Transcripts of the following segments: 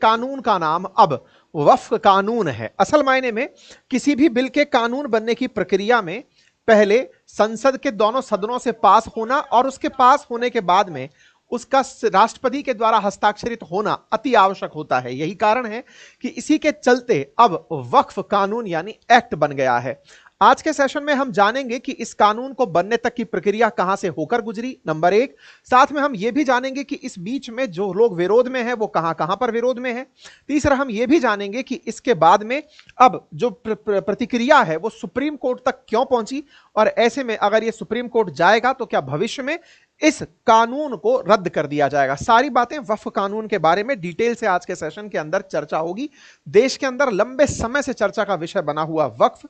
कानून का नाम अब वक्फ कानून है। असल मायने में किसी भी बिल के कानून बनने की प्रक्रिया में पहले संसद के दोनों सदनों से पास होना और उसके पास होने के बाद में उसका राष्ट्रपति के द्वारा हस्ताक्षरित होना अति आवश्यक होता है। यही कारण है कि इसी के चलते अब वक्फ कानून यानी एक्ट बन गया है। आज के सेशन में हम जानेंगे कि इस कानून को बनने तक की प्रक्रिया कहां से होकर गुजरी, नंबर एक। साथ में हम यह भी जानेंगे कि इस बीच में जो लोग विरोध में हैं वो कहां कहां पर विरोध में है। तीसरा, हम यह भी जानेंगे कि इसके बाद में अब जो प्रतिक्रिया है वो सुप्रीम कोर्ट तक क्यों पहुंची, और ऐसे में अगर ये सुप्रीम कोर्ट जाएगा तो क्या भविष्य में इस कानून को रद्द कर दिया जाएगा। सारी बातें वक्फ कानून के बारे में डिटेल से आज के सेशन के अंदर चर्चा होगी। देश के अंदर लंबे समय से चर्चा का विषय बना हुआ वक्फ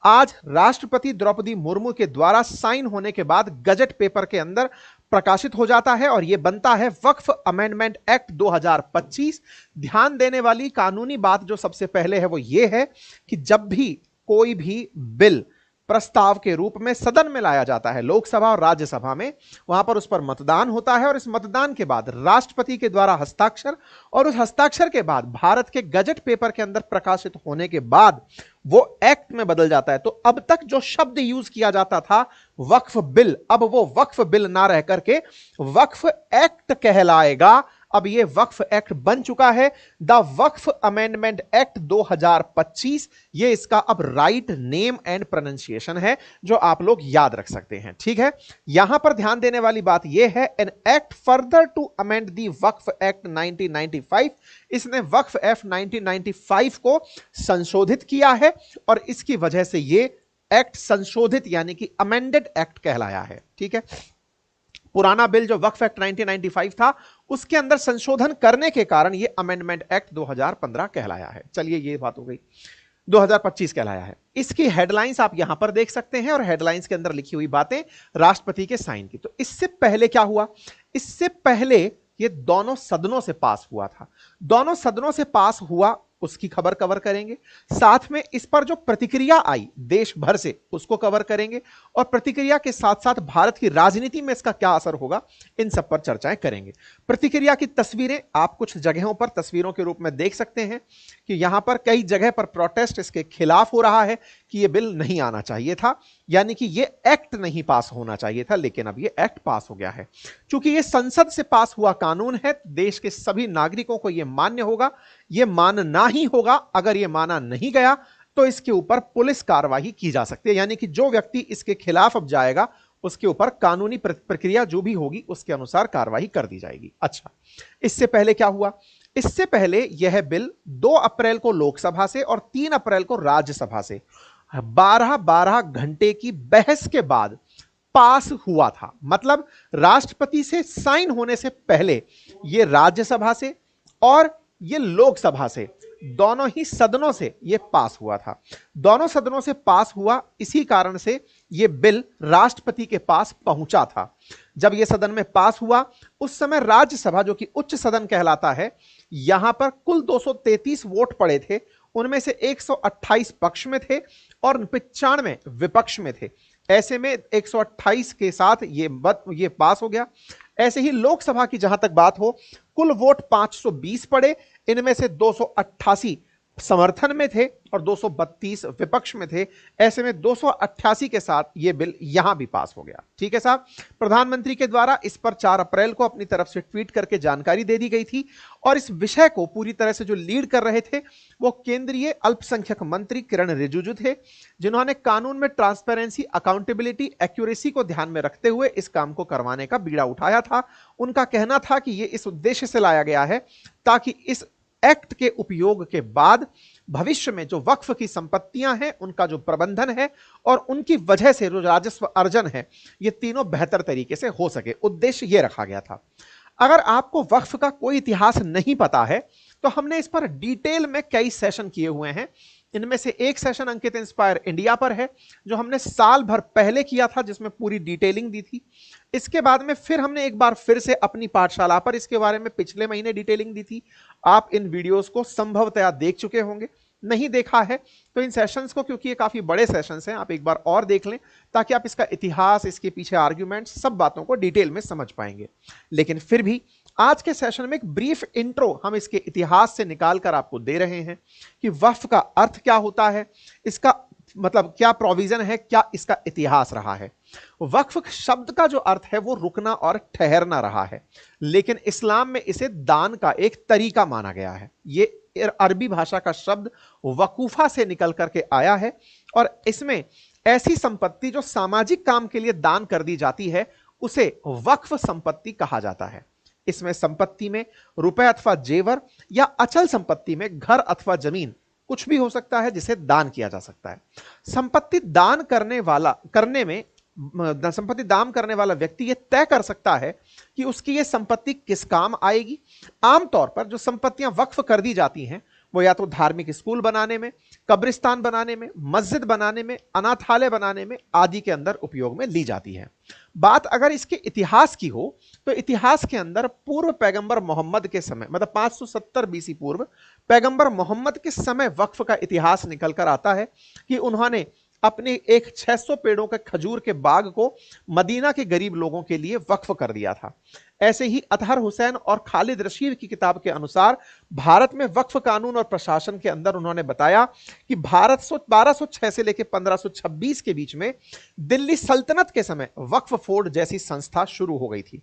आज राष्ट्रपति द्रौपदी मुर्मू के द्वारा साइन होने के बाद गजट पेपर के अंदर प्रकाशित हो जाता है और यह बनता है वक्फ अमेंडमेंट एक्ट 2025। ध्यान देने वाली कानूनी बात जो सबसे पहले है वो ये है कि जब भी कोई भी बिल प्रस्ताव के रूप में सदन में लाया जाता है, लोकसभा और राज्यसभा में, वहां पर उस पर मतदान होता है और इस मतदान के बाद राष्ट्रपति के द्वारा हस्ताक्षर और उस हस्ताक्षर के बाद भारत के गजट पेपर के अंदर प्रकाशित होने के बाद वो एक्ट में बदल जाता है। तो अब तक जो शब्द यूज किया जाता था वक्फ बिल, अब वो वक्फ बिल ना रह करके वक्फ एक्ट कहलाएगा। अब ये वक्फ एक्ट बन चुका है, द वक्फ अमेंडमेंट एक्ट 2025। ये इसका अब राइट नेम एंड प्रोनाउंसिएशन है जो आप लोग याद रख सकते हैं, ठीक है। यहां पर ध्यान देने वाली बात यह है, an act further to amend the वक्फ एक्ट 1995। इसने वक्फ एक्ट 1995 को संशोधित किया है और इसकी वजह से ये एक्ट संशोधित यानी कि अमेंडेड एक्ट कहलाया है, ठीक है। पुराना बिल जो वक्फ एक्ट 1995 था उसके अंदर संशोधन करने के कारण यह अमेंडमेंट एक्ट 2015 कहलाया है। चलिए ये बात हो गई, 2025 कहलाया है। इसकी हेडलाइंस आप यहां पर देख सकते हैं और हेडलाइंस के अंदर लिखी हुई बातें राष्ट्रपति के साइन की। तो इससे पहले क्या हुआ, इससे पहले ये दोनों सदनों से पास हुआ था। दोनों सदनों से पास हुआ उसकी खबर कवर करेंगे, साथ में इस पर जो प्रतिक्रिया आई देश भर से उसको कवर करेंगे और प्रतिक्रिया के साथ साथ भारत की राजनीति में इसका क्या असर होगा इन सब पर चर्चाएं करेंगे। प्रतिक्रिया की तस्वीरें आप कुछ जगहों पर तस्वीरों के रूप में देख सकते हैं कि यहां पर कई जगह पर प्रोटेस्ट इसके खिलाफ हो रहा है कि यह बिल नहीं आना चाहिए था, यानी कि यह एक्ट नहीं पास होना चाहिए था, लेकिन अब यह एक्ट पास हो गया है। चूंकि यह संसद से पास हुआ कानून है, देश के सभी नागरिकों को यह मान्य होगा, यह मानना ही होगा। अगर यह माना नहीं गया तो इसके ऊपर पुलिस कार्रवाई की जा सकती है, यानी कि जो व्यक्ति इसके खिलाफ अब जाएगा उसके ऊपर कानूनी प्रक्रिया जो भी होगी उसके अनुसार कार्रवाई कर दी जाएगी। अच्छा, इससे पहले क्या हुआ, इससे पहले यह बिल 2 अप्रैल को लोकसभा से और 3 अप्रैल को राज्यसभा से 12-12 घंटे की बहस के बाद पास हुआ था। मतलब राष्ट्रपति से साइन होने से पहले यह राज्यसभा से और यह लोकसभा से, दोनों ही सदनों से यह पास हुआ था। दोनों सदनों से पास हुआ, इसी कारण से यह बिल राष्ट्रपति के पास पहुंचा था। जब यह सदन में पास हुआ उस समय राज्यसभा जो कि उच्च सदन कहलाता है, यहां पर कुल 233 वोट पड़े थे, उनमें से 128 पक्ष में थे और 95 विपक्ष में थे। ऐसे में 128 के साथ ये पास हो गया। ऐसे ही लोकसभा की जहां तक बात हो, कुल वोट 520 पड़े, इनमें से 288 समर्थन में थे और 232 विपक्ष में थे। ऐसे में 288 के साथ यह बिल यहां भी पास हो गया, ठीक है साहब। प्रधानमंत्री के द्वारा इस पर 4 अप्रैल को अपनी तरफ से ट्वीट करके जानकारी दे दी गई थी और इस विषय को पूरी तरह से जो लीड कर रहे थे वो केंद्रीय अल्पसंख्यक मंत्री किरण रिजिजू थे, जिन्होंने कानून में ट्रांसपेरेंसी, अकाउंटेबिलिटी, एक्यूरेसी को ध्यान में रखते हुए इस काम को करवाने का बीड़ा उठाया था। उनका कहना था कि यह इस उद्देश्य से लाया गया है ताकि इस एक्ट के उपयोग के बाद भविष्य में जो वक्फ की संपत्तियां हैं उनका जो प्रबंधन है और उनकी वजह से जो राजस्व अर्जन है ये तीनों बेहतर तरीके से हो सके, उद्देश्य ये रखा गया था। अगर आपको वक्फ का कोई इतिहास नहीं पता है तो हमने इस पर डिटेल में कई सेशन किए हुए हैं। इनमें से एक सेशन अंकित इंस्पायर इंडिया पर है जो हमने साल भर पहले किया था, जिसमें पूरी डिटेलिंग दी थी। इसके बाद में फिर हमने एक बार फिर से अपनी पाठशाला पर इसके बारे में पिछले महीने डिटेलिंग दी थी। आप इन वीडियोस को संभवतया देख चुके होंगे, नहीं देखा है तो इन सेशंस को, क्योंकि ये काफी बड़े सेशंस हैं, आप एक बार और देख लें ताकि आप इसका इतिहास, इसके पीछे आर्ग्यूमेंट, सब बातों को डिटेल में समझ पाएंगे। लेकिन फिर भी आज के सेशन में एक ब्रीफ इंट्रो हम इसके इतिहास से निकालकर आपको दे रहे हैं कि वक्फ का अर्थ क्या होता है, इसका मतलब क्या प्रोविजन है, क्या इसका इतिहास रहा है। वक्फ शब्द का जो अर्थ है वो रुकना और ठहरना रहा है, लेकिन इस्लाम में इसे दान का एक तरीका माना गया है। ये अरबी भाषा का शब्द वकूफा से निकल करके आया है और इसमें ऐसी संपत्ति जो सामाजिक काम के लिए दान कर दी जाती है उसे वक्फ संपत्ति कहा जाता है। इसमें संपत्ति में रुपए अथवा जेवर या अचल संपत्ति में घर अथवा जमीन कुछ भी हो सकता है जिसे दान किया जा सकता है। संपत्ति दान करने वाला व्यक्ति यह तय कर सकता है कि उसकी यह संपत्ति किस काम आएगी। आमतौर पर जो संपत्तियां वक्फ कर दी जाती हैं वो या तो धार्मिक स्कूल बनाने में, कब्रिस्तान बनाने में, मस्जिद बनाने में, अनाथालय बनाने में आदि के अंदर उपयोग में ली जाती है। बात अगर इसके इतिहास की हो तो इतिहास के अंदर पूर्व पैगंबर मोहम्मद के समय, मतलब 570 बीसी पूर्व पैगंबर मोहम्मद के समय वक्फ का इतिहास निकल कर आता है कि उन्होंने अपने एक 600 पेड़ों के खजूर के बाग को मदीना के गरीब लोगों के लिए वक्फ कर दिया था। ऐसे ही अतहर हुसैन और खालिद रशीद की किताब के अनुसार भारत में वक्फ कानून और प्रशासन के अंदर उन्होंने बताया कि भारत 1206 से लेकर 1526 के बीच में दिल्ली सल्तनत के समय वक्फ बोर्ड जैसी संस्था शुरू हो गई थी।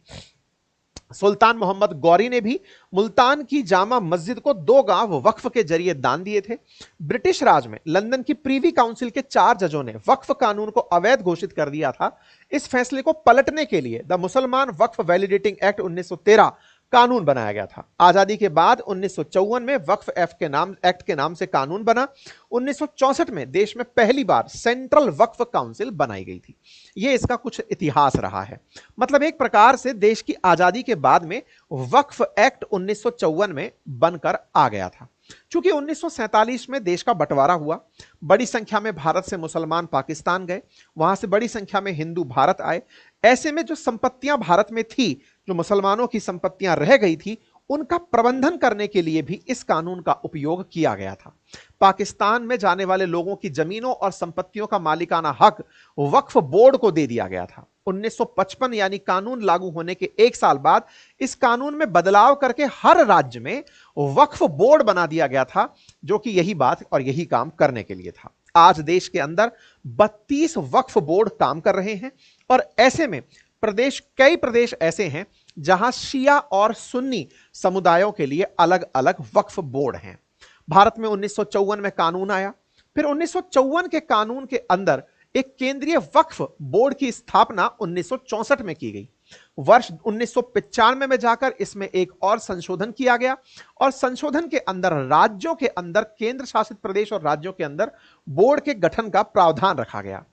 सुल्तान मोहम्मद गौरी ने भी मुल्तान की जामा मस्जिद को 2 गांव वक्फ के जरिए दान दिए थे। ब्रिटिश राज में लंदन की प्रीवी काउंसिल के 4 जजों ने वक्फ कानून को अवैध घोषित कर दिया था। इस फैसले को पलटने के लिए द मुसलमान वक्फ वैलिडेटिंग एक्ट 1913 कानून बनाया गया था। आजादी के बाद 1954 में वक्फ एक्ट के नाम से कानून बना। 1964 में देश में पहली बार सेंट्रल वक्फ काउंसिल बनाई गई थी। यह इसका कुछ इतिहास रहा है। मतलब एक प्रकार से देश की आजादी के बाद में वक्फ एक्ट 1954 में बनकर आ गया था। चूंकि 1947 में देश का बंटवारा हुआ, बड़ी संख्या में भारत से मुसलमान पाकिस्तान गए, वहां से बड़ी संख्या में हिंदू भारत आए। ऐसे में जो संपत्तियां भारत में थी, जो मुसलमानों की संपत्तियां रह गई थी, उनका प्रबंधन करने के लिए भी इस कानून का उपयोग किया गया था। पाकिस्तान में जाने वाले लोगों की जमीनों और संपत्तियों का मालिकाना हक वक्फ बोर्ड को दे दिया गया था। 1955 यानी कानून लागू होने के 1 साल बाद इस कानून में बदलाव करके हर राज्य में वक्फ बोर्ड बना दिया गया था, जो कि यही बात और यही काम करने के लिए था। आज देश के अंदर 32 वक्फ बोर्ड काम कर रहे हैं और ऐसे में कई प्रदेश ऐसे हैं जहां शिया और सुन्नी समुदायों के लिए अलग अलग वक्फ बोर्ड हैं। भारत में 1954 में कानून आया। फिर 1954 के कानून के अंदर एक केंद्रीय वक्फ बोर्ड की स्थापना 1964 में की गई। वर्ष 1995 में जाकर इसमें एक और संशोधन किया गया और संशोधन के अंदर राज्यों के अंदर, केंद्र शासित प्रदेश और राज्यों के अंदर बोर्ड के गठन का प्रावधान रखा गया।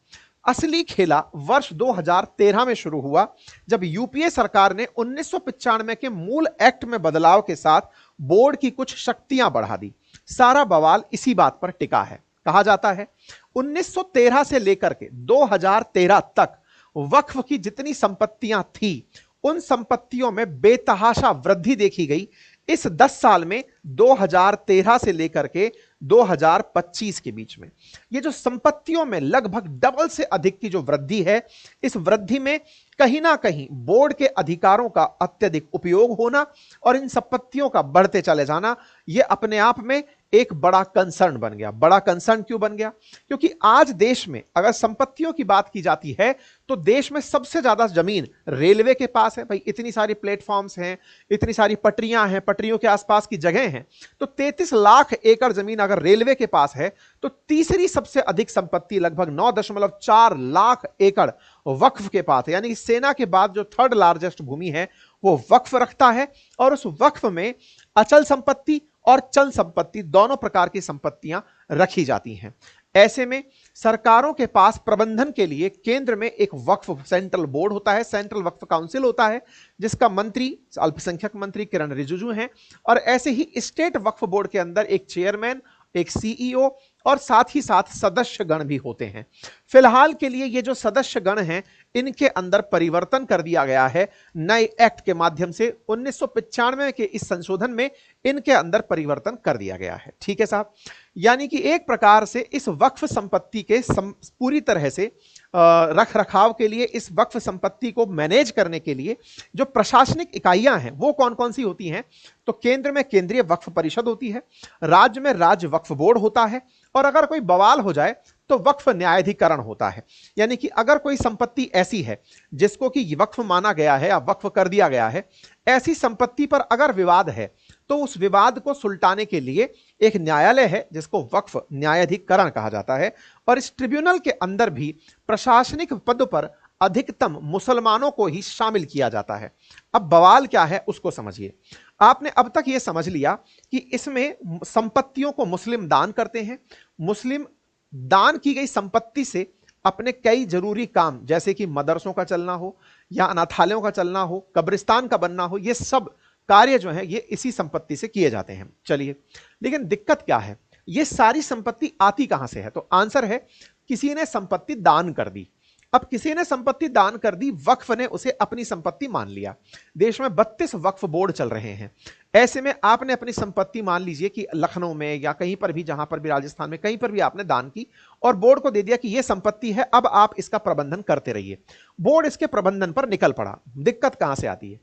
असली खेला वर्ष 2013 में शुरू हुआ, जब यूपीए सरकार ने 1995 के मूल एक्ट में बदलाव के साथ बोर्ड की कुछ शक्तियां बढ़ा दी। सारा बवाल इसी बात पर टिका है। कहा जाता है 1913 से लेकर के 2013 तक वक्फ की जितनी संपत्तियां थी, उन संपत्तियों में बेतहाशा वृद्धि देखी गई। इस 10 साल में 2013 से लेकर के 2025 के बीच में ये जो संपत्तियों में लगभग डबल से अधिक की जो वृद्धि है, इस वृद्धि में कहीं ना कहीं बोर्ड के अधिकारों का अत्यधिक उपयोग होना और इन संपत्तियों का बढ़ते चले जाना, यह अपने आप में एक बड़ा कंसर्न बन गया। बड़ा कंसर्न क्यों बन गया? क्योंकि आज देश में अगर संपत्तियों की बात की जाती है तो देश में सबसे ज्यादा जमीन रेलवे के पास है। भाई इतनी सारी प्लेटफॉर्म्स हैं, इतनी सारी पटरियां हैं, पटरियों के आसपास की जगह हैं, तो 33 लाख एकड़ जमीन अगर रेलवे के पास है तो तीसरी सबसे अधिक संपत्ति लगभग 9.4 लाख एकड़ वक्फ के पास है। यानी कि सेना के बाद जो 3rd लार्जेस्ट भूमि है वो वक्फ रखता है और उस वक्फ में अचल संपत्ति और चल संपत्ति दोनों प्रकार की संपत्तियां रखी जाती हैं। ऐसे में सरकारों के पास प्रबंधन के लिए केंद्र में एक वक्फ सेंट्रल बोर्ड होता है, सेंट्रल वक्फ काउंसिल होता है, जिसका मंत्री अल्पसंख्यक मंत्री किरण रिजिजू हैं। और ऐसे ही स्टेट वक्फ बोर्ड के अंदर एक चेयरमैन, एक सीईओ और साथ ही साथ सदस्य गण भी होते हैं। फिलहाल के लिए ये जो सदस्य गण हैं, इनके अंदर परिवर्तन कर दिया गया है नए एक्ट के माध्यम से। 1995 के इस संशोधन में इनके अंदर परिवर्तन कर दिया गया है। ठीक है साहब, यानी कि एक प्रकार से इस वक्फ संपत्ति के पूरी तरह से रख रखाव के लिए, इस वक्फ संपत्ति को मैनेज करने के लिए जो प्रशासनिक इकाइयां हैं वो कौन कौन सी होती हैं? तो केंद्र में केंद्रीय वक्फ परिषद होती है, राज्य में राज्य वक्फ बोर्ड होता है, और अगर कोई बवाल हो जाए तो वक्फ न्यायाधिकरण होता है। यानी कि अगर कोई संपत्ति ऐसी है जिसको कि वक्फ माना गया है या वक्फ कर दिया गया है, ऐसी संपत्ति पर अगर विवाद है तो उस विवाद को सुलटाने के लिए एक न्यायालय है जिसको वक्फ न्यायाधिकरण कहा जाता है, और इस ट्रिब्यूनल के अंदर भी प्रशासनिक पद पर अधिकतम मुसलमानों को ही शामिल किया जाता है। अब बवाल क्या है उसको समझिए। आपने अब तक यह समझ लिया कि इसमें संपत्तियों को मुस्लिम दान करते हैं। मुस्लिम दान की गई संपत्ति से अपने कई जरूरी काम, जैसे कि मदरसों का चलना हो या अनाथालयों का चलना हो, कब्रिस्तान का बनना हो, ये सब कार्य जो है ये इसी संपत्ति से किए जाते हैं। चलिए, लेकिन दिक्कत क्या है, ये सारी संपत्ति आती कहां से है? तो आंसर है, किसी ने संपत्ति दान कर दी। अब किसी ने संपत्ति दान कर दी, वक्फ ने उसे अपनी संपत्ति मान लिया। देश में 32 वक्फ बोर्ड चल रहे हैं। ऐसे में आपने अपनी संपत्ति, मान लीजिए कि लखनऊ में या कहीं पर भी, जहां पर भी, राजस्थान में कहीं पर भी आपने दान की और बोर्ड को दे दिया कि यह संपत्ति है, अब आप इसका प्रबंधन करते रहिए। बोर्ड इसके प्रबंधन पर निकल पड़ा। दिक्कत कहां से आती है?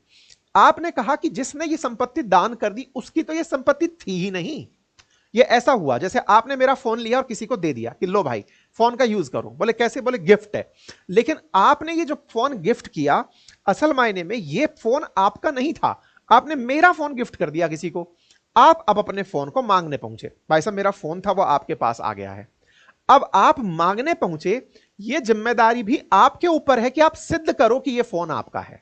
आपने कहा कि जिसने ये संपत्ति दान कर दी उसकी तो ये संपत्ति थी ही नहीं। ये ऐसा हुआ जैसे आपने मेरा फोन लिया और किसी को दे दिया कि लो भाई फोन का यूज करो। बोले कैसे? बोले गिफ्ट है। लेकिन आपने ये जो फोन गिफ्ट किया, असल मायने में ये फोन आपका नहीं था, आपने मेरा फोन गिफ्ट कर दिया किसी को। आप अब अपने फोन को मांगने पहुंचे, भाई साहब मेरा फोन था वो आपके पास आ गया है। अब आप मांगने पहुंचे, ये जिम्मेदारी भी आपके ऊपर है कि आप सिद्ध करो कि ये फोन आपका है।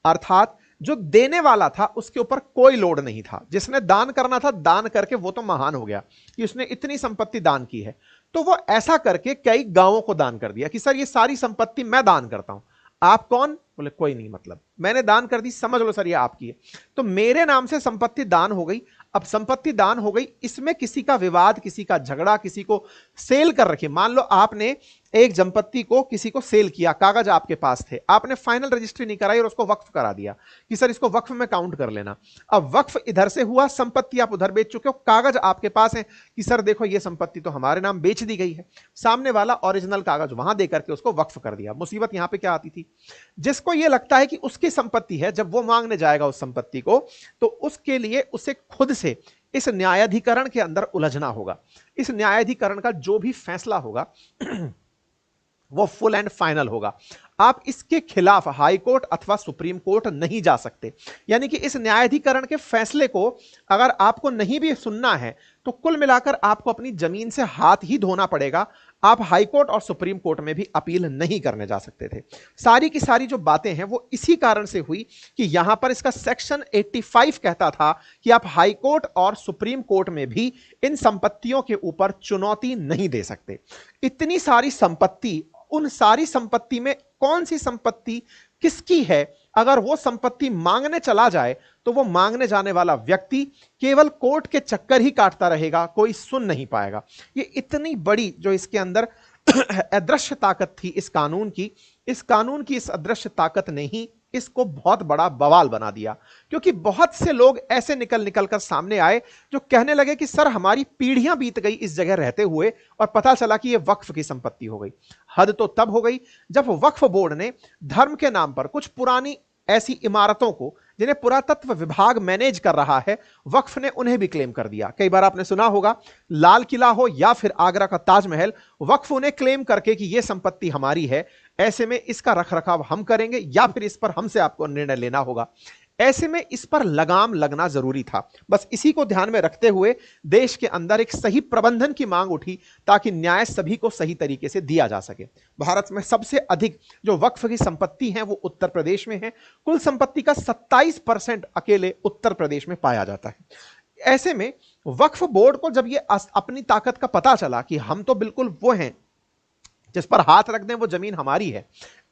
अर्थात जो देने वाला था उसके ऊपर कोई लोड नहीं था। जिसने दान करना था, दान करके वो तो महान हो गया कि उसने इतनी संपत्ति दान की है, तो वो ऐसा करके कई गांवों को दान कर दिया कि सर ये सारी संपत्ति मैं दान करता हूं। आप कौन? बोले कोई नहीं, मतलब मैंने दान कर दी, समझ लो सर ये आपकी है। तो मेरे नाम से संपत्ति दान हो गई। अब संपत्ति दान हो गई, इसमें किसी का विवाद, किसी का झगड़ा, किसी को सेल कर रखी। मान लो आपने एक संपत्ति को किसी को सेल किया, कागज आपके पास थे, आपने फाइनल रजिस्ट्री नहीं कराई और उसको वक्फ करा दिया कि सर इसको वक्फ में काउंट कर लेना। अब वक्फ इधर से हुआ, संपत्ति आप उधर बेच चुके हो, कागज आपके पास है कि सर देखो ये संपत्ति तो हमारे नाम बेच दी गई है। सामने वाला ओरिजिनल कागज वहां देकर के उसको वक्फ कर दिया। मुसीबत यहां पे क्या आती थी? जिसको ये लगता है कि उसकी संपत्ति है, जब वो मांगने जाएगा उस संपत्ति को, तो उसके लिए उसे खुद से इस न्यायाधिकरण के अंदर उलझना होगा। इस न्यायाधिकरण का जो भी फैसला होगा वो फुल एंड फाइनल होगा। आप इसके खिलाफ हाई कोर्ट अथवा सुप्रीम कोर्ट नहीं जा सकते। यानी कि इस न्यायाधिकरण के फैसले को अगर आपको नहीं भी सुनना है तो कुल मिलाकर आपको अपनी जमीन से हाथ ही धोना पड़ेगा। आप हाई कोर्ट और सुप्रीम कोर्ट में भी अपील नहीं करने जा सकते थे। सारी की सारी जो बातें हैं वो इसी कारण से हुई कि यहां पर इसका सेक्शन 85 कहता था कि आप हाई कोर्ट और सुप्रीम कोर्ट में भी इन संपत्तियों के ऊपर चुनौती नहीं दे सकते। इतनी सारी संपत्ति, उन सारी संपत्ति में कौन सी संपत्ति किसकी है, अगर वो संपत्ति मांगने चला जाए तो वो मांगने जाने वाला व्यक्ति केवल कोर्ट के चक्कर ही काटता रहेगा, कोई सुन नहीं पाएगा। ये इतनी बड़ी जो इसके अंदर अदृश्य ताकत थी इस कानून की, इस अदृश्य ताकत ने ही इसको बहुत बड़ा बवाल बना दिया। क्योंकि बहुत से लोग ऐसे निकल कर सामने आए जो कहने लगे कि सर हमारी पीढ़ियां बीत गई इस जगह रहते हुए और पता चला कि यह वक्फ की संपत्ति हो गई। हद तो तब हो गई जब वक्फ बोर्ड ने धर्म के नाम पर कुछ पुरानी ऐसी इमारतों को, जिन्हें पुरातत्व विभाग मैनेज कर रहा है, वक्फ ने उन्हें भी क्लेम कर दिया। कई बार आपने सुना होगा, लाल किला हो या फिर आगरा का ताजमहल, वक्फ उन्हें क्लेम करके कि यह संपत्ति हमारी है, ऐसे में इसका रखरखाव हम करेंगे या फिर इस पर हमसे आपको निर्णय लेना होगा। ऐसे में इस पर लगाम लगना जरूरी था। बस इसी को ध्यान में रखते हुए देश के अंदर एक सही प्रबंधन की मांग उठी ताकि न्याय सभी को सही तरीके से दिया जा सके। भारत में सबसे अधिक जो वक्फ की संपत्ति है वो उत्तर प्रदेश में है। कुल संपत्ति का 27% अकेले उत्तर प्रदेश में पाया जाता है। ऐसे में वक्फ बोर्ड को जब ये अपनी ताकत का पता चला कि हम तो बिल्कुल वो हैं जिस पर हाथ रख दें वो जमीन हमारी है,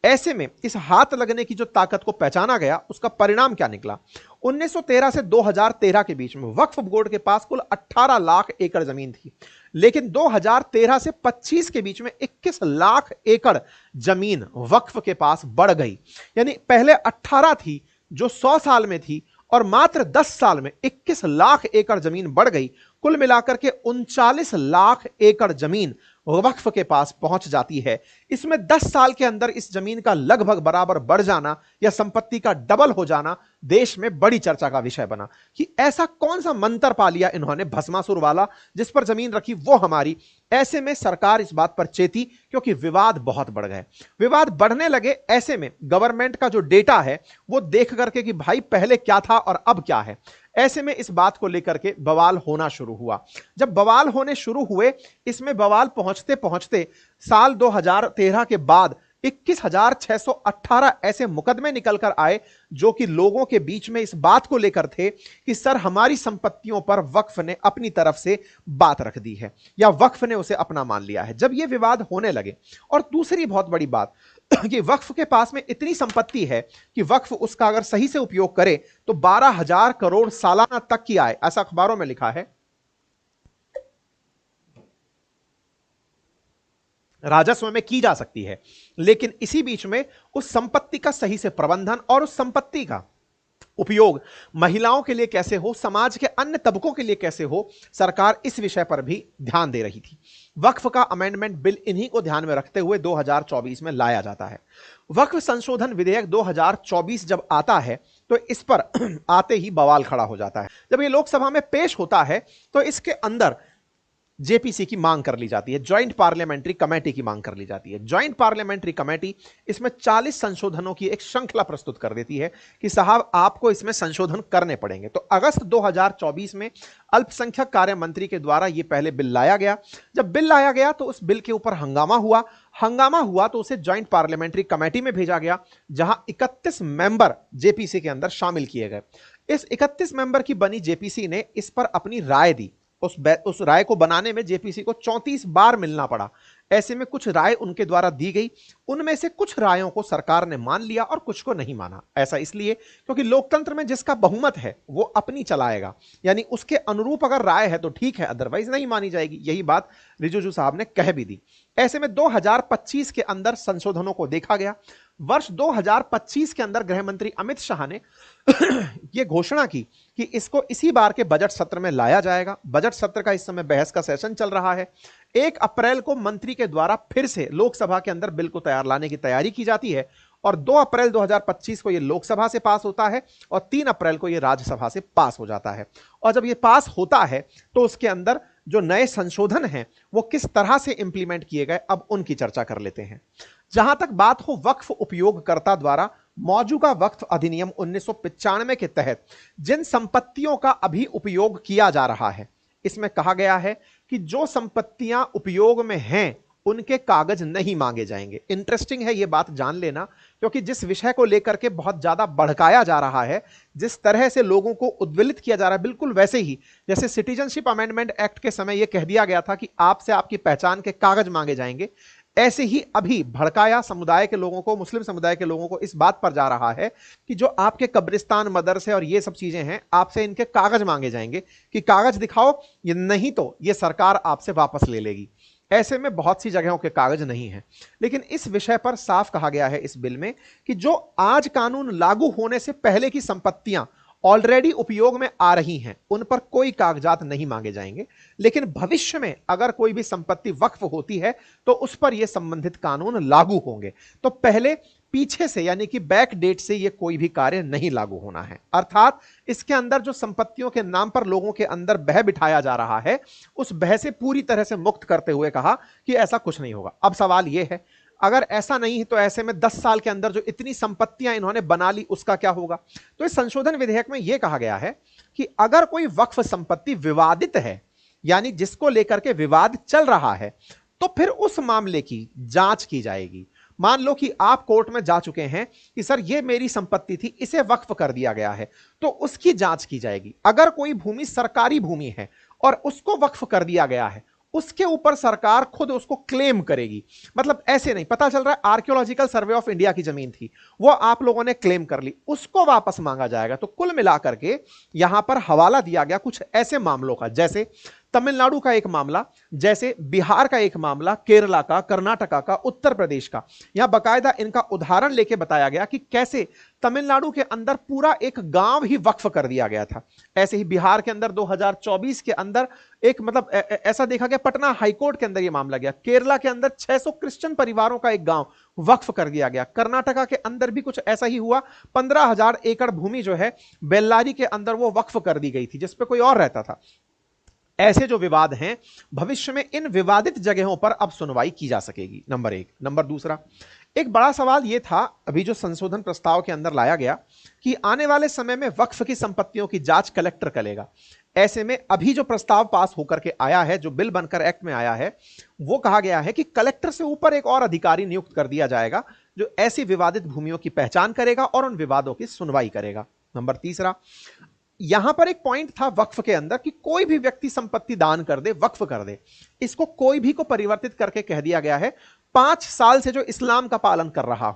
ऐसे में इस हाथ लगने की जो ताकत को पहचाना गया, उसका परिणाम क्या निकला? 1913 से 2013 के बीच में वक्फ बोर्ड के पास कुल 18 लाख एकड़ जमीन थी, लेकिन 2013 से 25 के बीच में 21 लाख एकड़ जमीन वक्फ के पास बढ़ गई। यानी पहले 18 थी जो 100 साल में थी, और मात्र 10 साल में 21 लाख एकड़ जमीन बढ़ गई। कुल मिलाकर के 39 लाख एकड़ जमीन वक्फ के पास पहुंच जाती है, इसमें 10 साल के अंदर इस जमीन का लगभग बराबर बढ़ जाना या संपत्ति का डबल हो जाना देश में बड़ी चर्चा का विषय बना कि ऐसा कौन सा मंत्र पा लिया इन्होंने भस्मासुर वाला, जिस पर जमीन रखी वो हमारी। ऐसे में सरकार इस बात पर चेती क्योंकि विवाद बहुत बढ़ गए, विवाद बढ़ने लगे। ऐसे में गवर्नमेंट का जो डेटा है वो देख करके कि भाई पहले क्या था और अब क्या है, ऐसे में इस बात को लेकर के बवाल होना शुरू हुआ। जब बवाल होने शुरू हुए, इसमें बवाल पहुंचते पहुंचते साल 2013 के बाद 21,618 ऐसे मुकदमे निकलकर आए जो कि लोगों के बीच में इस बात को लेकर थे कि सर हमारी संपत्तियों पर वक्फ ने अपनी तरफ से बात रख दी है या वक्फ ने उसे अपना मान लिया है। जब ये विवाद होने लगे, और दूसरी बहुत बड़ी बात कि वक्फ के पास में इतनी संपत्ति है कि वक्फ उसका अगर सही से उपयोग करे तो 12,000 करोड़ सालाना तक की आय, ऐसा अखबारों में लिखा है, राजस्व में की जा सकती है। लेकिन इसी बीच में उस संपत्ति का सही से प्रबंधन और उस संपत्ति का उपयोग महिलाओं के लिए कैसे हो, समाज के अन्य तबकों के लिए कैसे हो, सरकार इस विषय पर भी ध्यान दे रही थी। वक्फ का अमेंडमेंट बिल इन्हीं को ध्यान में रखते हुए 2024 में लाया जाता है। वक्फ संशोधन विधेयक 2024 जब आता है तो इस पर आते ही बवाल खड़ा हो जाता है। जब ये लोकसभा में पेश होता है तो इसके अंदर जेपीसी की मांग कर ली जाती है, ज्वाइंट पार्लियामेंट्री कमेटी की मांग कर ली जाती है। ज्वाइंट पार्लियामेंट्री कमेटी इसमें 40 संशोधनों की एक श्रृंखला प्रस्तुत कर देती है कि साहब आपको इसमें संशोधन करने पड़ेंगे। तो अगस्त 2024 में अल्पसंख्यक कार्य मंत्री के द्वारा यह पहले बिल लाया गया। जब बिल लाया गया तो उस बिल के ऊपर हंगामा हुआ तो उसे ज्वाइंट पार्लियामेंट्री कमेटी में भेजा गया, जहां 31 मेंबर जेपीसी के अंदर शामिल किए गए। इस 31 मेंबर की बनी जेपीसी ने इस पर अपनी राय दी। उस राय को बनाने में जेपीसी को 34 बार मिलना पड़ा। ऐसे में कुछ राय उनके द्वारा दी गई, उनमें से कुछ रायों को सरकार ने मान लिया और कुछ को नहीं माना। ऐसा इसलिए क्योंकि लोकतंत्र में जिसका बहुमत है वो अपनी चलाएगा, यानी उसके अनुरूप अगर राय है तो ठीक है, अदरवाइज नहीं मानी जाएगी। यही बात रिजिजू साहब ने कह भी दी। ऐसे में 2025 के अंदर संशोधनों को देखा गया। वर्ष 2025 के अंदर गृह मंत्री अमित शाह ने यह घोषणा की कि इसको इसी बार के बजट सत्र में लाया जाएगा। बजट सत्र का इस समय बहस का सेशन चल रहा है। 1 अप्रैल को मंत्री के द्वारा फिर से लोकसभा के अंदर बिल को लाने की तैयारी की जाती है और 2 अप्रैल 2025 को यह लोकसभा से पास होता है और 3 अप्रैल को यह राज्यसभा से पास हो जाता है। और जब यह पास होता है तो उसके अंदर जो नए संशोधन हैं वो किस तरह से इंप्लीमेंट किए गए, अब उनकी चर्चा कर लेते हैं। जहां तक बात हो वक्फ उपयोगकर्ता द्वारा, मौजूदा वक्फ अधिनियम 1995 के तहत जिन संपत्तियों का अभी उपयोग किया जा रहा है, इसमें कहा गया है कि जो संपत्तियां उपयोग में हैं उनके कागज नहीं मांगे जाएंगे। इंटरेस्टिंग है ये बात जान लेना, क्योंकि जिस विषय को लेकर के बहुत ज्यादा भड़काया जा रहा है, जिस तरह से लोगों को उद्वेलित किया जा रहा है, बिल्कुल वैसे ही जैसे सिटीजनशिप अमेंडमेंट एक्ट के समय यह कह दिया गया था कि आपसे आपकी पहचान के कागज मांगे जाएंगे, ऐसे ही अभी भड़काया समुदाय के लोगों को, मुस्लिम समुदाय के लोगों को इस बात पर जा रहा है कि जो आपके कब्रिस्तान, मदरसे और ये सब चीजें हैं, आपसे इनके कागज मांगे जाएंगे कि कागज दिखाओ, ये नहीं तो ये सरकार आपसे वापस ले लेगी। ऐसे में बहुत सी जगहों के कागज नहीं हैं। लेकिन इस विषय पर साफ कहा गया है इस बिल में कि जो आज कानून लागू होने से पहले की संपत्तियां ऑलरेडी उपयोग में आ रही हैं उन पर कोई कागजात नहीं मांगे जाएंगे। लेकिन भविष्य में अगर कोई भी संपत्ति वक्फ होती है तो उस पर यह संबंधित कानून लागू होंगे। तो पहले पीछे से यानी कि बैक डेट से यह कोई भी कार्य नहीं लागू होना है। अर्थात इसके अंदर जो संपत्तियों के नाम पर लोगों के अंदर बह बिठाया जा रहा है, उस बह से पूरी तरह से मुक्त करते हुए कहा कि ऐसा कुछ नहीं होगा। अब सवाल यह है, अगर ऐसा नहीं है तो ऐसे में 10 साल के अंदर जो इतनी संपत्तियां इन्होंने बना ली उसका क्या होगा? तो इस संशोधन विधेयक में यह कहा गया है कि अगर कोई वक्फ संपत्ति विवादित है, यानी जिसको लेकर के विवाद चल रहा है, तो फिर उस मामले की जांच की जाएगी। मान लो कि आप कोर्ट में जा चुके हैं कि सर ये मेरी संपत्ति थी, इसे वक्फ कर दिया गया है, तो उसकी जांच की जाएगी। अगर कोई भूमि सरकारी भूमि है और उसको वक्फ कर दिया गया है, उसके ऊपर सरकार खुद उसको क्लेम करेगी। मतलब ऐसे नहीं, पता चल रहा है आर्कियोलॉजिकल सर्वे ऑफ इंडिया की जमीन थी, वो आप लोगों ने क्लेम कर ली, उसको वापस मांगा जाएगा। तो कुल मिलाकर के यहां पर हवाला दिया गया कुछ ऐसे मामलों का, जैसे तमिलनाडु का एक मामला, जैसे बिहार का एक मामला, केरला का, कर्नाटका का, उत्तर प्रदेश का। यहां बकायदा इनका उदाहरण लेके बताया गया कि कैसे तमिलनाडु के अंदर पूरा एक गांव ही वक्फ कर दिया गया था। ऐसे ही बिहार के अंदर 2024 के अंदर एक मतलब ऐसा देखा गया, पटना हाईकोर्ट के अंदर यह मामला गया। केरला के अंदर 600 क्रिश्चियन परिवारों का एक गांव वक्फ कर दिया गया। कर्नाटका के अंदर भी कुछ ऐसा ही हुआ, 15,000 एकड़ भूमि जो है बेल्लारी के अंदर वो वक्फ कर दी गई थी, जिसपे कोई और रहता था। ऐसे जो विवाद हैं, भविष्य में इन विवादित जगहों पर अब सुनवाई की जा सकेगी, नंबर एक। नंबर दूसरा, एक बड़ा सवाल यह था अभी जो संशोधन प्रस्ताव के अंदर लाया गया कि आने वाले समय में वक्फ की संपत्तियों की जांच कलेक्टर करेगा। ऐसे में अभी जो प्रस्ताव पास होकर के आया है, जो बिल बनकर एक्ट में आया है, वो कहा गया है कि कलेक्टर से ऊपर एक और अधिकारी नियुक्त कर दिया जाएगा जो ऐसी विवादित भूमियों की पहचान करेगा और उन विवादों की सुनवाई करेगा। नंबर तीसरा, यहां पर एक पॉइंट था वक्फ के अंदर कि कोई भी व्यक्ति संपत्ति दान कर दे, वक्फ कर दे, इसको कोई भी को परिवर्तित करके कह दिया गया है 5 साल से जो इस्लाम का पालन कर रहा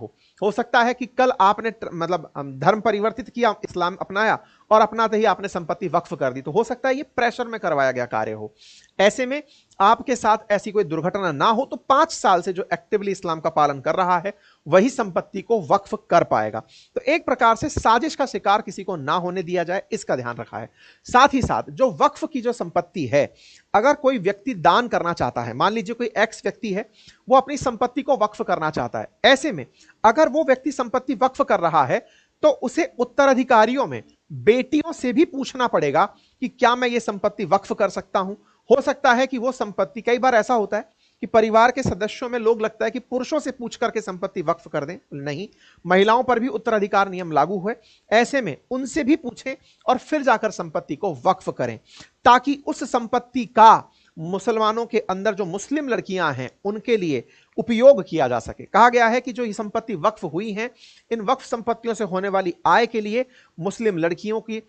हो सकता है कि कल आपने मतलब धर्म परिवर्तित किया, इस्लाम अपनाया और अपनाते ही आपने संपत्ति वक्फ कर दी, तो हो सकता है ये प्रेशर में करवाया गया कार्य हो। ऐसे में आपके साथ ऐसी कोई दुर्घटना ना हो तो 5 साल से जो एक्टिवली इस्लाम का पालन कर रहा है वही संपत्ति को वक्फ कर पाएगा। तो एक प्रकार से साजिश का शिकार किसी को ना होने दिया जाए, इसका ध्यान रखा है। साथ ही साथ जो वक्फ की जो संपत्ति है, अगर कोई व्यक्ति दान करना चाहता है, मान लीजिए कोई एक्स व्यक्ति है, वो अपनी संपत्ति को वक्फ करना चाहता है, ऐसे में अगर वो व्यक्ति संपत्ति वक्फ कर रहा है तो उसे उत्तराधिकारियों में बेटियों से भी पूछना पड़ेगा कि क्या मैं ये संपत्ति वक्फ कर सकता हूं। हो सकता है कि वो संपत्ति, कई बार ऐसा होता है कि परिवार के सदस्यों में लोग लगता है कि पुरुषों से पूछ करके संपत्ति वक्फ कर दें, नहीं, महिलाओं पर भी उत्तराधिकार नियम लागू हुए। ऐसे में उनसे भी पूछें और फिर जाकर संपत्ति को वक्फ करें, ताकि उस संपत्ति का मुसलमानों के अंदर जो मुस्लिम लड़कियां हैं उनके लिए उपयोग किया जा सके। कहा गया है कि जो ये संपत्ति वक्फ हुई हैं, इन वक्फ संपत्तियों से होने वाली आय के लिए मुस्लिम लड़कियों की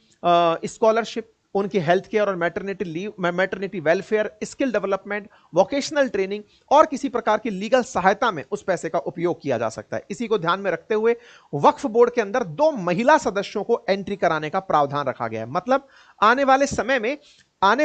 स्कॉलरशिप, उनकी हेल्थ केयर और maternity leave, maternity welfare, skill development, vocational training और किसी प्रकार की लीगल सहायता में उस पैसे का उपयोग किया जा सकता है। इसी को ध्यान में रखते हुए वक्फ बोर्ड के अंदर 2 महिला सदस्यों को एंट्री कराने का प्रावधान रखा गया है। मतलब आने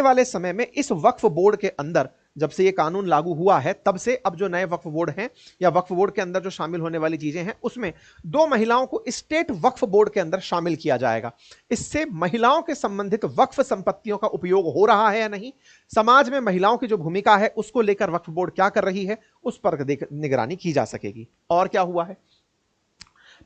वाले समय में इस वक्फ बोर्ड के अंदर, जब से ये कानून लागू हुआ है तब से अब जो नए वक्फ बोर्ड हैं या वक्फ बोर्ड के अंदर जो शामिल होने वाली चीजें हैं, उसमें 2 महिलाओं को स्टेट वक्फ बोर्ड के अंदर शामिल किया जाएगा। इससे महिलाओं के संबंधित वक्फ संपत्तियों का उपयोग हो रहा है या नहीं, समाज में महिलाओं की जो भूमिका है उसको लेकर वक्फ बोर्ड क्या कर रही है, उस पर निगरानी की जा सकेगी। और क्या हुआ है,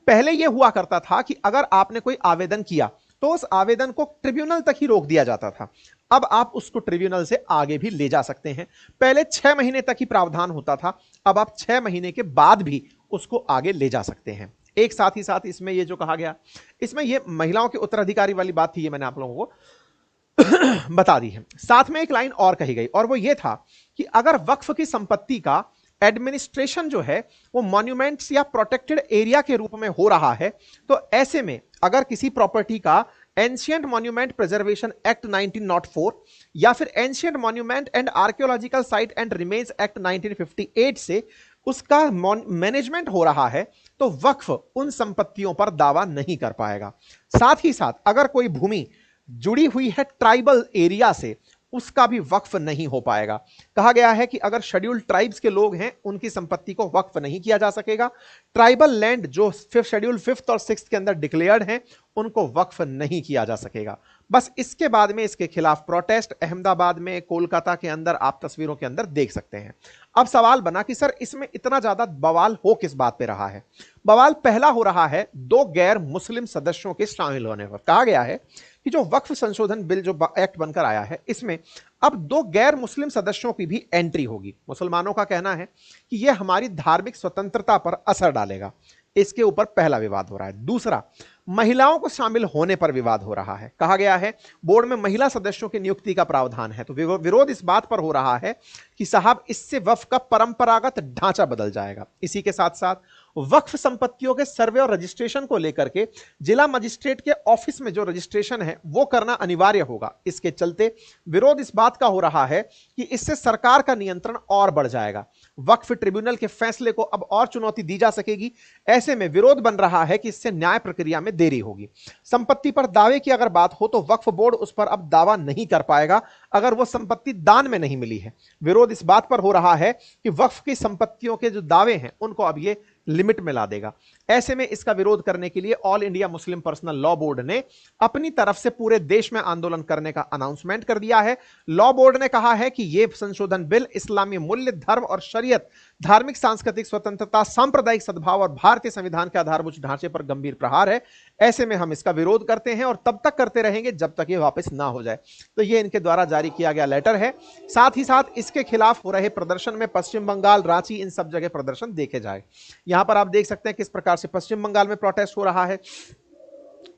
पहले यह हुआ करता था कि अगर आपने कोई आवेदन किया तो उस आवेदन को ट्रिब्यूनल तक ही रोक दिया जाता था। अब आप उसको ट्रिब्यूनल से आगे भी ले जा सकते हैं। पहले 6 महीने तक ही प्रावधान होता था, अब आप 6 महीने के बाद भी उसको आगे ले जा सकते हैं। एक साथ ही साथ इसमें ये जो कहा गया, इसमें ये महिलाओं के उत्तराधिकारी वाली बात थी, ये मैंने आप लोगों को बता दी है। साथ में एक लाइन और कही गई और वो ये था कि अगर वक्फ की संपत्ति का एडमिनिस्ट्रेशन जो है वो मॉन्यूमेंट्स या प्रोटेक्टेड एरिया के रूप में हो रहा है, तो ऐसे में अगर किसी प्रॉपर्टी का एंशिएंट मॉन्यूमेंट प्रिजर्वेशन एक्ट 1904 या फिर ancient monument and archaeological site and remains act 1958 से उसका मैनेजमेंट हो रहा है, तो वक्फ उन संपत्तियों पर दावा नहीं कर पाएगा। साथ ही साथ अगर कोई भूमि जुड़ी हुई है ट्राइबल एरिया से, उसका भी वक्फ नहीं हो पाएगा। कहा गया है कि अगर शेड्यूल्ड ट्राइब्स के लोग हैं, उनकी संपत्ति को वक्फ नहीं किया जा सकेगा। ट्राइबल लैंड जो शेड्यूल 5th और 6th के अंदर डिक्लेयर्ड हैं, उनको वक्फ नहीं किया जा सकेगा। बस इसके बाद में इसके खिलाफ प्रोटेस्ट अहमदाबाद में, कोलकाता के अंदर आप तस्वीरों के अंदर देख सकते हैं। अब सवाल बना कि सर इसमें इतना ज्यादा बवाल हो किस बात पे रहा है। बवाल पहला हो रहा है 2 गैर मुस्लिम सदस्यों के शामिल होने पर। कहा गया है कि जो वक्फ संशोधन बिल जो एक्ट बनकर आया है, इसमें अब 2 गैर मुस्लिम सदस्यों की भी एंट्री होगी। मुसलमानों का कहना है कि यह हमारी धार्मिक स्वतंत्रता पर असर डालेगा। इसके ऊपर पहला विवाद हो रहा है। दूसरा, महिलाओं को शामिल होने पर विवाद हो रहा है। कहा गया है बोर्ड में महिला सदस्यों की नियुक्ति का प्रावधान है, तो विरोध इस बात पर हो रहा है कि साहब इससे वक्फ का परंपरागत ढांचा बदल जाएगा। इसी के साथ साथ वक्फ संपत्तियों के सर्वे और रजिस्ट्रेशन को लेकर के जिला मजिस्ट्रेट के ऑफिस में जो रजिस्ट्रेशन है वो करना अनिवार्य होगा। इसके चलते विरोध इस बात का हो रहा है कि इससे सरकार का नियंत्रण और बढ़ जाएगा, वक्फ ट्रिब्यूनल के फैसले को अब और चुनौती दी जा सकेगी। ऐसे में विरोध बन रहा है कि इससे न्याय प्रक्रिया में देरी होगी। संपत्ति पर दावे की अगर बात हो तो वक्फ बोर्ड उस पर अब दावा नहीं कर पाएगा अगर वो संपत्ति दान में नहीं मिली है। विरोध इस बात पर हो रहा है कि वक्फ की संपत्तियों के जो दावे हैं उनको अब ये लिमिट में ला देगा। ऐसे में इसका विरोध करने के लिए all India Muslim personal law board ने अपनी तरफ से पूरे देश में आंदोलन करने का अनाउंसमेंट कर दिया है। लॉ बोर्ड ने कहा है कि यह संशोधन बिल इस्लामी मूल्य, धर्म और शरीयत, धार्मिक सांस्कृतिक स्वतंत्रता, सांप्रदायिक सद्भाव और भारतीय संविधान के आधारभूत ढांचे पर गंभीर प्रहार है। ऐसे में हम इसका विरोध करते हैं और तब तक करते रहेंगे जब तक ये वापस ना हो जाए। तो ये इनके द्वारा जारी किया गया लेटर है। साथ ही साथ इसके खिलाफ हो रहे प्रदर्शन में पश्चिम बंगाल, रांची, इन सब जगह प्रदर्शन देखे जाए। यहां पर आप देख सकते हैं किस प्रकार से पश्चिम बंगाल में प्रोटेस्ट हो रहा है,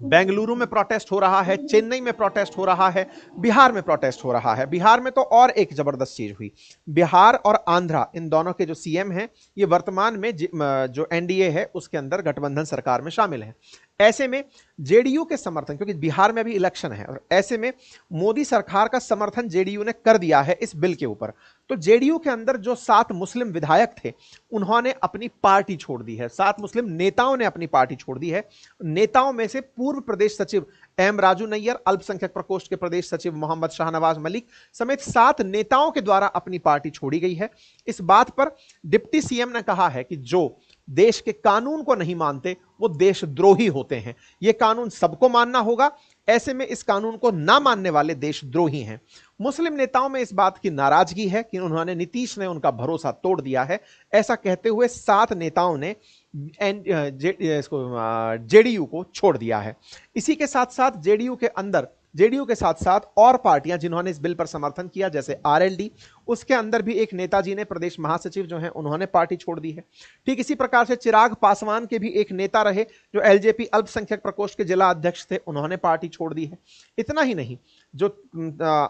बेंगलुरु में प्रोटेस्ट हो रहा है, चेन्नई में प्रोटेस्ट हो रहा है, बिहार में प्रोटेस्ट हो रहा है। बिहार में तो और एक जबरदस्त चीज हुई, बिहार और आंध्रा इन दोनों के जो सीएम हैं ये वर्तमान में जो एनडीए है उसके अंदर गठबंधन सरकार में शामिल हैं। ऐसे में जेडीयू के समर्थन, क्योंकि बिहार में भी इलेक्शन है, और ऐसे में मोदी सरकार का समर्थन जेडीयू ने कर दिया है इस बिल के ऊपर। तो जेडीयू के अंदर जो 7 मुस्लिम विधायक थे उन्होंने अपनी पार्टी छोड़ दी है, 7 मुस्लिम नेताओं ने अपनी पार्टी छोड़ दी है। नेताओं में से पूर्व प्रदेश सचिव एम राजू नैयर, अल्पसंख्यक प्रकोष्ठ के प्रदेश सचिव मोहम्मद शाहनवाज मलिक समेत 7 नेताओं के द्वारा अपनी पार्टी छोड़ी गई है। इस बात पर डिप्टी सीएम ने कहा है कि जो देश के कानून को नहीं मानते वो देशद्रोही होते हैं, ये कानून सबको मानना होगा, ऐसे में इस कानून को ना मानने वाले देशद्रोही हैं। मुस्लिम नेताओं में इस बात की नाराजगी है कि उन्होंने नीतीश ने उनका भरोसा तोड़ दिया है। ऐसा कहते हुए 7 नेताओं ने जेडीयू को छोड़ दिया है। इसी के साथ साथ जेडीयू के साथ साथ और पार्टियां जिन्होंने इस बिल पर समर्थन किया, जैसे आरएलडी, उसके अंदर भी एक नेताजी ने, प्रदेश महासचिव जो हैं, उन्होंने पार्टी छोड़ दी है। ठीक इसी प्रकार से चिराग पासवान के भी एक नेता रहे जो एलजेपी अल्पसंख्यक प्रकोष्ठ के जिला अध्यक्ष थे, उन्होंने पार्टी छोड़ दी है। इतना ही नहीं, जो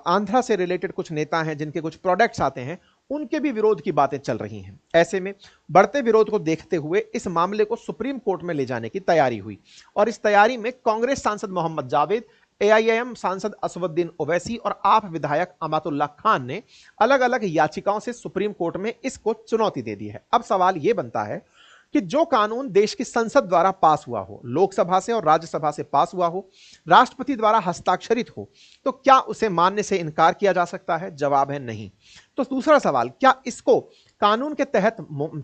आंध्रा से रिलेटेड कुछ नेता हैं जिनके कुछ प्रोडक्ट्स आते हैं उनके भी विरोध की बातें चल रही हैं। ऐसे में बढ़ते विरोध को देखते हुए इस मामले को सुप्रीम कोर्ट में ले जाने की तैयारी हुई और इस तैयारी में कांग्रेस सांसद मोहम्मद जावेद, एआईएम सांसद असवुद्दीन ओवैसी और आप विधायक अमातुल्लाह खान ने अलग अलग याचिकाओं से सुप्रीम कोर्ट में इसको चुनौती दे दी है। अब सवाल यह बनता है कि जो कानून देश की संसद द्वारा पास हुआ हो, लोकसभा से और राज्यसभा से पास हुआ हो, राष्ट्रपति द्वारा हस्ताक्षरित हो, तो क्या उसे मानने से इनकार किया जा सकता है? जवाब है नहीं। तो दूसरा सवाल, क्या इसको कानून के तहत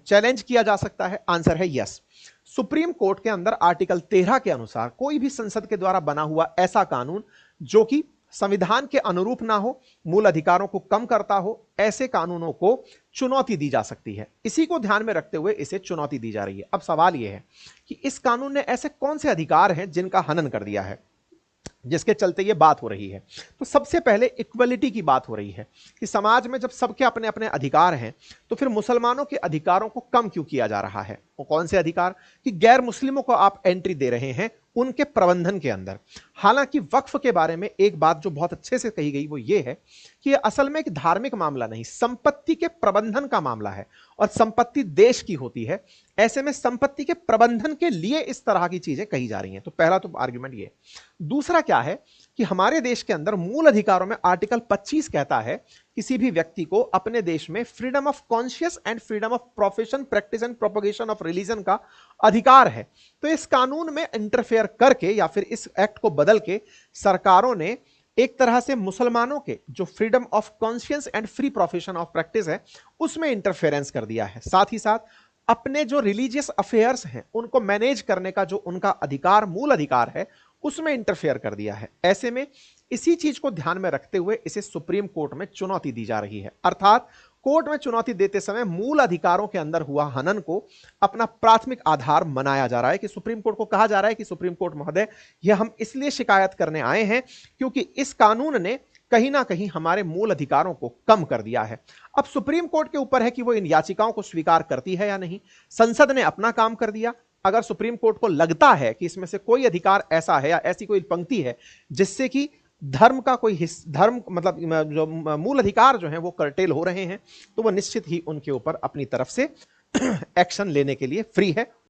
चैलेंज किया जा सकता है? आंसर है यस। सुप्रीम कोर्ट के अंदर आर्टिकल 13 के अनुसार कोई भी संसद के द्वारा बना हुआ ऐसा कानून जो कि संविधान के अनुरूप ना हो, मूल अधिकारों को कम करता हो, ऐसे कानूनों को चुनौती दी जा सकती है। इसी को ध्यान में रखते हुए इसे चुनौती दी जा रही है। अब सवाल यह है कि इस कानून ने ऐसे कौन से अधिकार हैं जिनका हनन कर दिया है, जिसके चलते ये बात हो रही है। तो सबसे पहले इक्वलिटी की बात हो रही है कि समाज में जब सबके अपने अपने अधिकार हैं तो फिर मुसलमानों के अधिकारों को कम क्यों किया जा रहा है? वो कौन से अधिकार कि गैर मुस्लिमों को आप एंट्री दे रहे हैं उनके प्रबंधन के अंदर। हालांकि वक्फ के बारे में एक बात जो बहुत अच्छे से कही गई वो ये है कि यह असल में एक धार्मिक मामला नहीं, संपत्ति के प्रबंधन का मामला है और संपत्ति देश की होती है। ऐसे में संपत्ति के प्रबंधन के लिए इस तरह की चीजें कही जा रही हैं। तो पहला तो आर्गुमेंट ये। दूसरा क्या है कि हमारे देश के अंदर मूल अधिकारों में आर्टिकल 25 कहता है किसी भी व्यक्ति को अपने देश में freedom of conscious and freedom of profession, practice and propagation of religion का अधिकार है। तो इस कानून में इंटरफेयर करके या फिर इस एक्ट को बदल के सरकारों ने एक तरह से मुसलमानों के जो freedom of conscious and free profession of practice है उसमें इंटरफेरेंस कर दिया है। साथ ही साथ अपने जो रिलीजियस अफेयर्स हैं उनको मैनेज करने का जो उनका अधिकार, मूल अधिकार है, उसमें इंटरफेयर कर दिया है। ऐसे में इसी चीज को ध्यान में रखते हुए इसे सुप्रीम कोर्ट में चुनौती दी जा रही है। अर्थात कोर्ट में चुनौती देते समय मूल अधिकारों के अंदर हुआ हनन को अपना प्राथमिक आधार मनाया जा रहा है कि सुप्रीम कोर्ट को कहा जा रहा है कि सुप्रीम कोर्ट महोदय, यह हम इसलिए शिकायत करने आए हैं क्योंकि इस कानून ने कहीं ना कहीं हमारे मूल अधिकारों को कम कर दिया है। अब सुप्रीम कोर्ट के ऊपर है कि वो इन याचिकाओं को स्वीकार करती है या नहीं। संसद ने अपना काम कर दिया। अगर सुप्रीम कोर्ट को लगता है कि इसमें से कोई अधिकार ऐसा है या ऐसी कोई पंक्ति है जिससे कि धर्म का कोई धर्म मतलब जो मूल अधिकार जो है वो कर्टेल हो रहे हैं, तो वो निश्चित ही उनके ऊपर अपनी तरफ से एक्शन लेने के लिए फ्री है।